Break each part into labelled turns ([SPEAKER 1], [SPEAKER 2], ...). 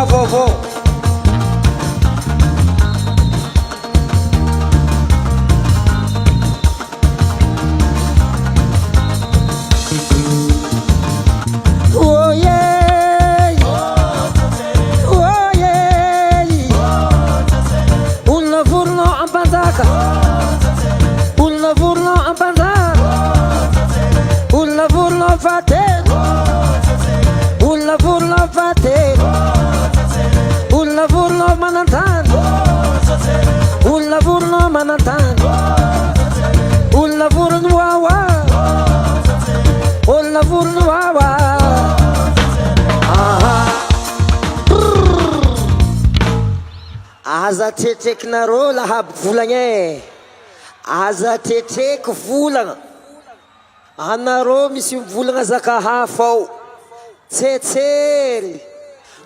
[SPEAKER 1] vovô. Oh yeah, oh yeah. Olona vorona am-panjaka, olona vorona am-panjaka, olona vorona am-fahatelo, olona vorona am-fahatelo, olona vorona manan-tany, olona vorona manan-tany, olona vorona wawa, olona vorona wawa. Aza tretrekinareo lahabo volagna e, aza tretreky volagna. Anareo misy volagna zaka hafa ao. Tsetsery,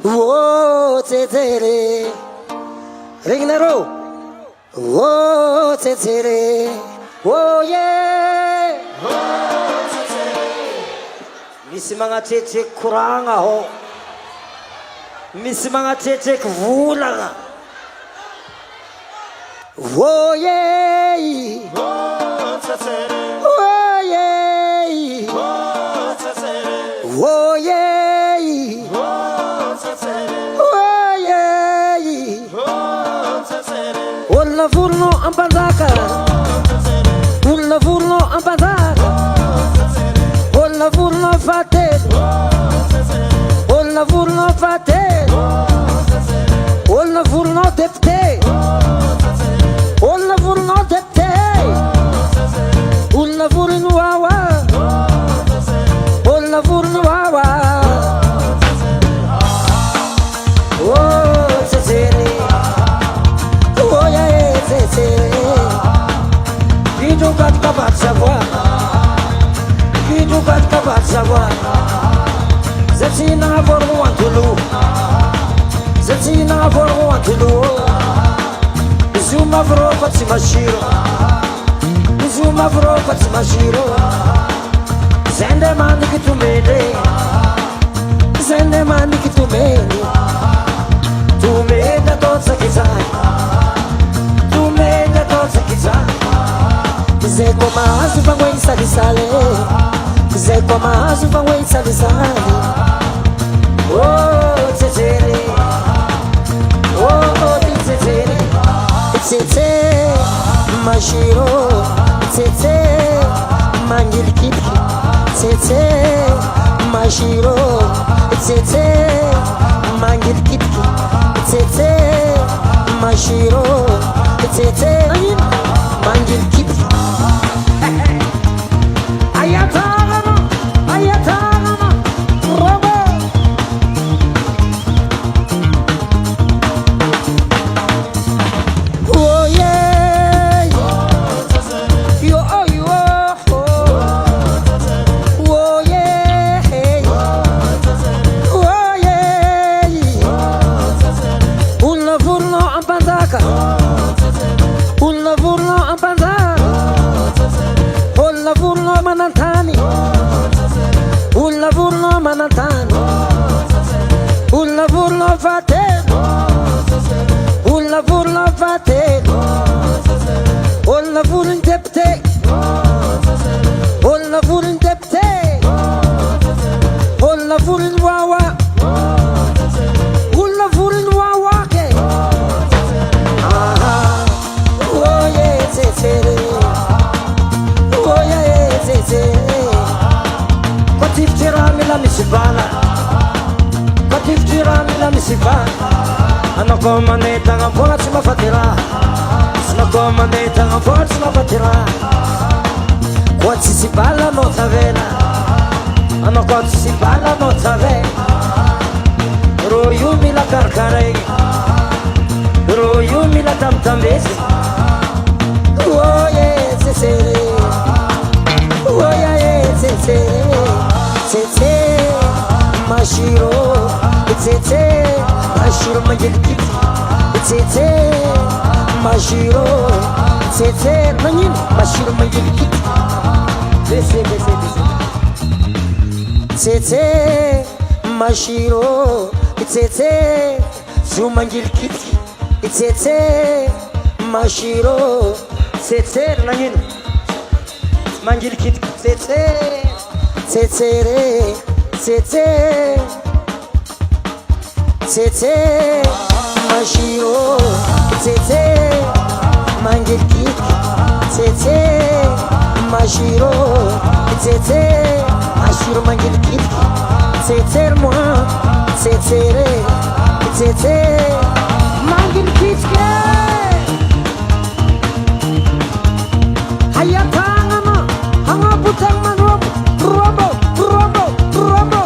[SPEAKER 1] oh tsetsery, regninareo, oh tsetsery, oh yeah, misy magnatretreky koragna ao, misy magnatretreky volagna. Oh yeah, oh yeah, oh yeah, oh yeah. Olona vorona am-panjaka, olona vorona am-panjaka, olona vorona am-fahatelo, olona vorona am-fahatelo, olona vorona député, olona vorona député, olona vorona wawa, olona vorona wawa. Oh tsetsery, oh yeah tsetsery. Vidro katika bati savoir, vidro katika bati savoir. Zatina vorona antulu, zatina vorona antulu. Zuma vropa tsy mashiro, zuma vropa tsy mashiro. Zende mandiky tumede, zende mandiky tumede. Tumede toza kizai, tumede toza kizai. Zeko mazu vangwe sali sale, zeko mazu vangwe sali sale. Oh tsetsery, oh tsetsery. Tsetse mashiro, tsetse mangilikipki, tsetse mashiro, tsetse mangilikipki, tsetse mashiro, tsetse mangilikipki. Ayatagana, ayatagana, robo. Olona vorona am-panjaka, olona vorona manan-tany, olona vorona manan-tany, olona vorona am-fahatelo, olona vorona am-fahatelo, olona vorona député, olona vorona député, olona vorona wawa, olona vorona wawa ke. Oh yeah tsetsery, oh yeah tsetsery. Kotifitry raha mila misy vala, kotifitry raha mila misy vala. Anao koa mandeha tagna foana tsy mahafaty raha, anao koa mandeha tagna foana tsy mahafaty raha. Koa tsisy vala anao tavela, anao koa tsisy vala anao tavela. Ro io mila karakaregny, ro io mila tambitambezy. Oh yeah tsetsery, oh yeah tsetsery, tsetse mashiro, tsetse mashiro mangilikipki, tsetse mashiro, tsetse magnino mashiro mangilikipki. Desce, desce, desce. Tsetse mashiro, itsetse zo mangilikitiky itsetse mashiro tsetse nagnino mangilikitiky tsetse tsetsere tsetse tsetse mashiro tsetse mangilikitiky tsetse mashiro tsetse mashiro mangilikitiky tsetsere moi tsetsere tsetse mangilikitiky hayatangana hangaputang manrobo robo robo robo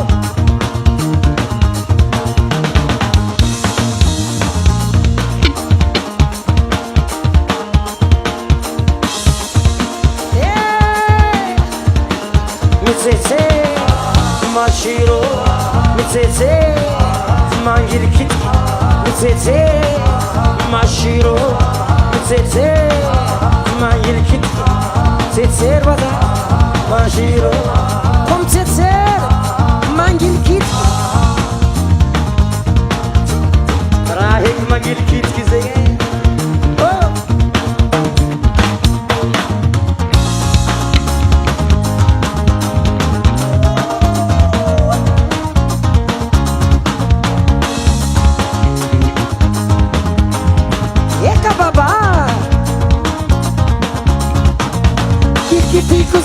[SPEAKER 1] mitsetse mashiro mitsetse mangilikitiky mitsetse mashiro mitsetse mangilikitiky tsetser bata mashiro kom tsetser mangilikitiky raha heky mangilikitiky zegny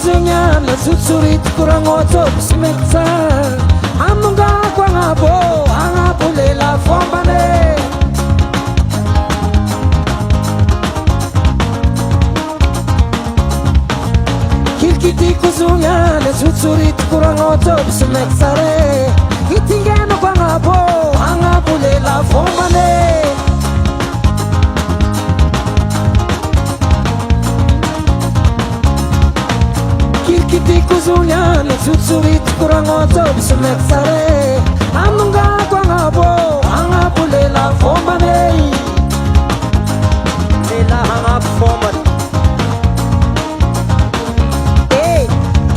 [SPEAKER 1] Kuzunyan sussurit kurang otot semeksa amunga kwang abo angapo lela fombane kilkiti kuzunyan sussurit kurang otot semeksa re kitingeno kwang abo angapo lela fombane Kiti kuzunyan sussurit kurang otot semeksare amunga kwang abo angapo lela fombane lela angapo fombane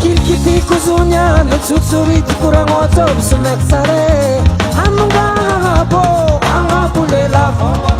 [SPEAKER 1] kiti kuzunyan sussurit kurang otot semeksare amunga abo angapo lela fombane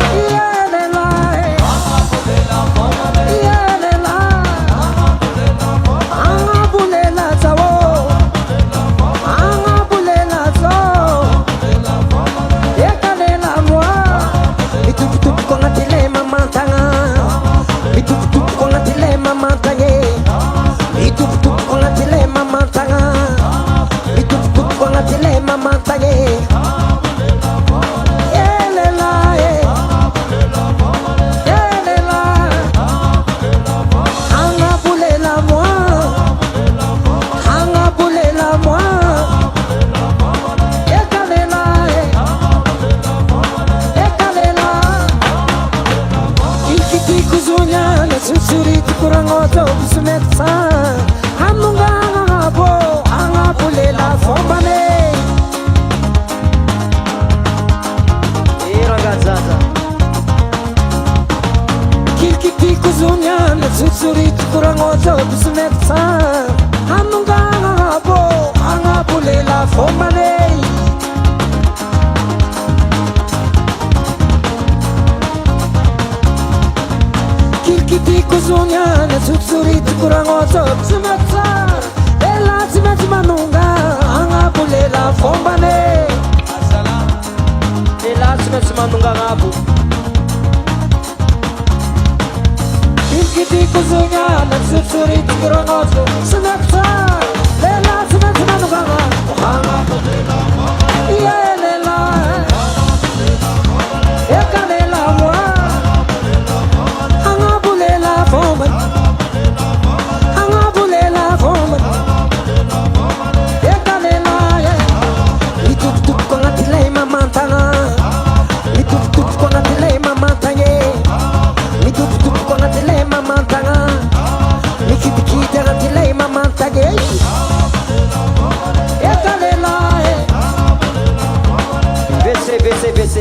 [SPEAKER 1] sussurit kurang otot semeksa amunga abo angapo lela fombane ragazza kilkiti kuzunyan sussurit kurang otot semeksa amunga abo angapo lela fombane Kiti kuzunyan sussurit kurang otot semeksa ela semeksa manunga angapo lela fombane ela semeksa manunga angapo kiti kuzunyan sussurit kurang otot semeksa ela semeksa manunga angapo lela fombane lela ekalela moi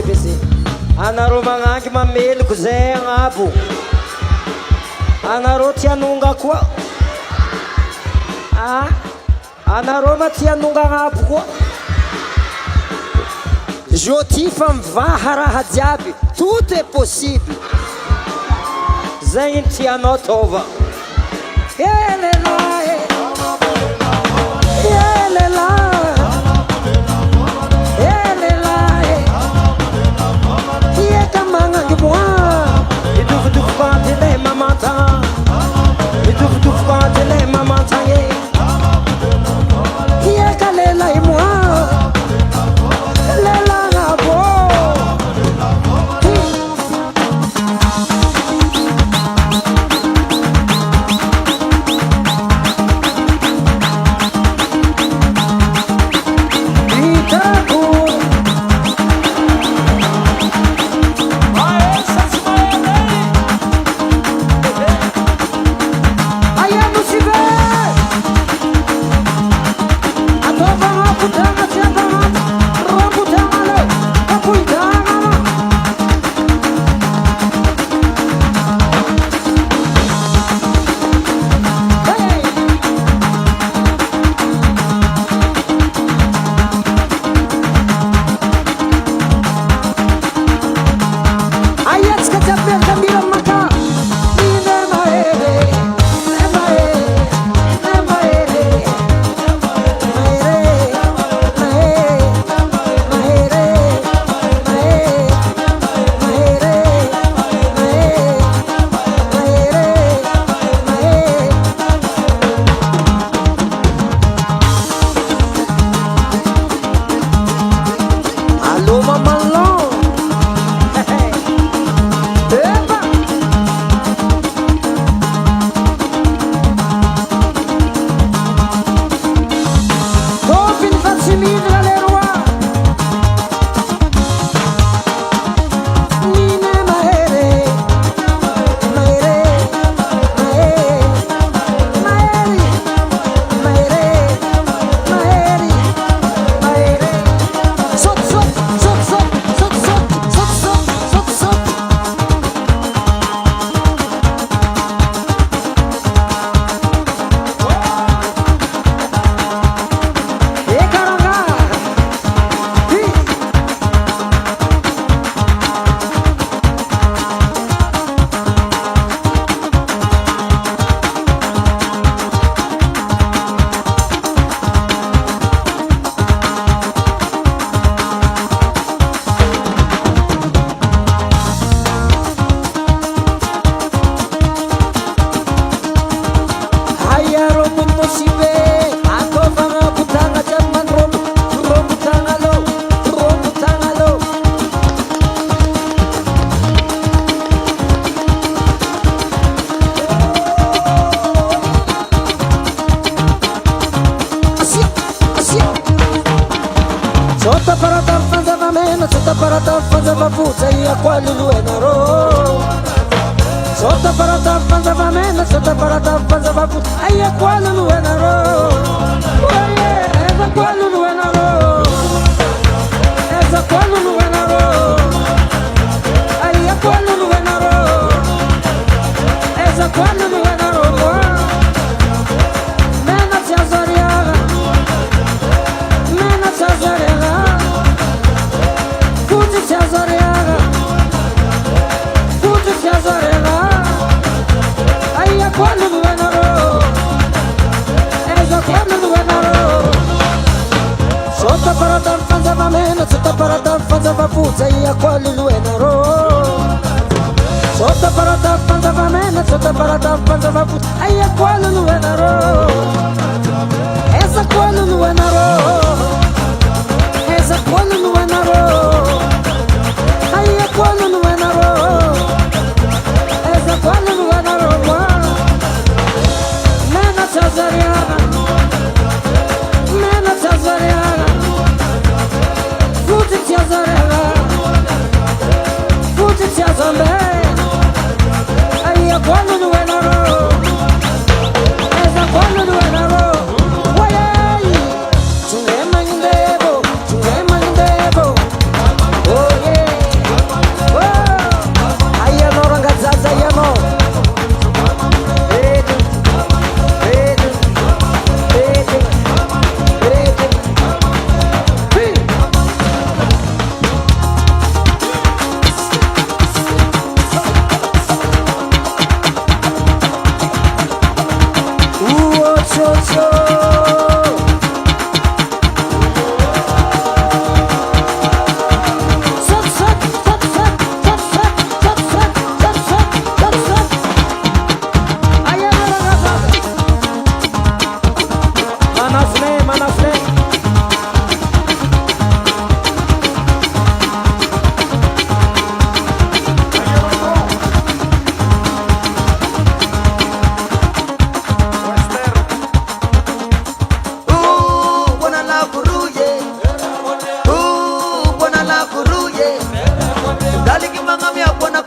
[SPEAKER 1] BC anareo magnangy mameloko zay agnabo anareo tia anonga koa anareo ma tia anonga agnabo koa Joti fa mivaha raha jiaby, tout est possible. Zay tianao tova.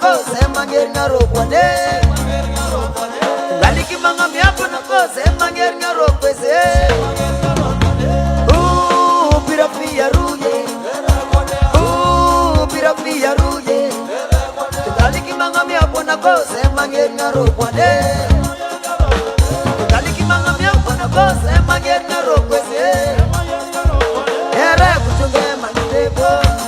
[SPEAKER 1] kose manger ngarokwane Galiki manga miapo na kose manger ngarokweze Pirapia ruye Pirapia ruye Galiki manga miapo na kose manger ngarokwane Galiki manga miapo na kose manger ngarokweze Ere kutunge manitebo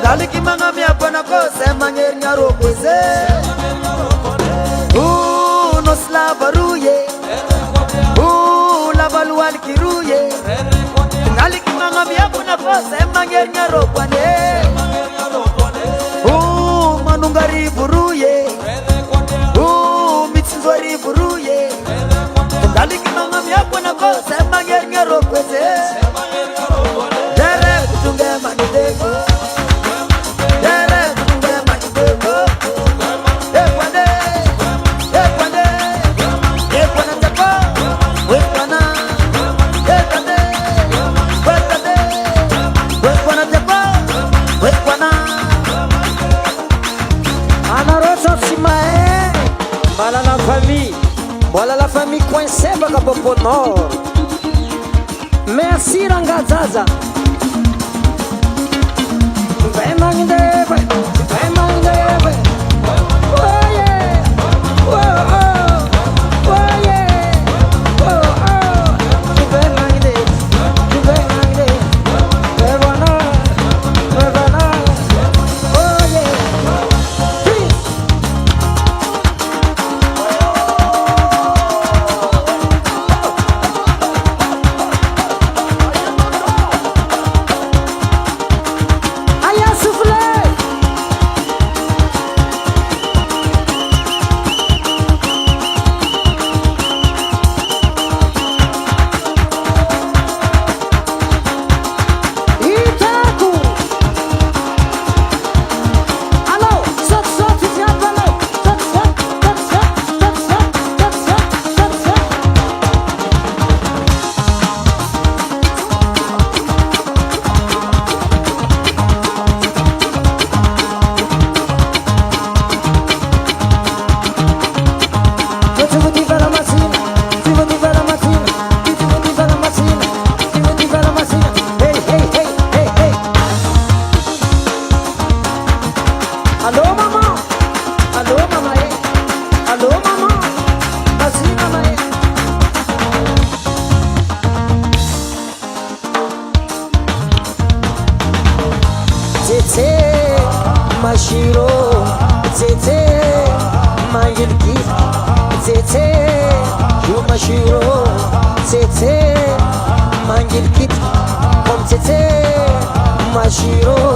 [SPEAKER 1] Galiki manga mia bona kose manger nyaro kweze no slava ruye la balwal kiruye Galiki manga mia bona kose manger nyaro kwane manungari buruye mitsinzori buruye Galiki manga mia bona kose manger nyaro kweze Dere kutunge manidego Voilà la famille coincée Bakapopo Nord. Merci Rangazaza. Mashiro, Tete, Mayilki, Tete, Mashiro, Tete, Mayilki, Tete, Mashiro.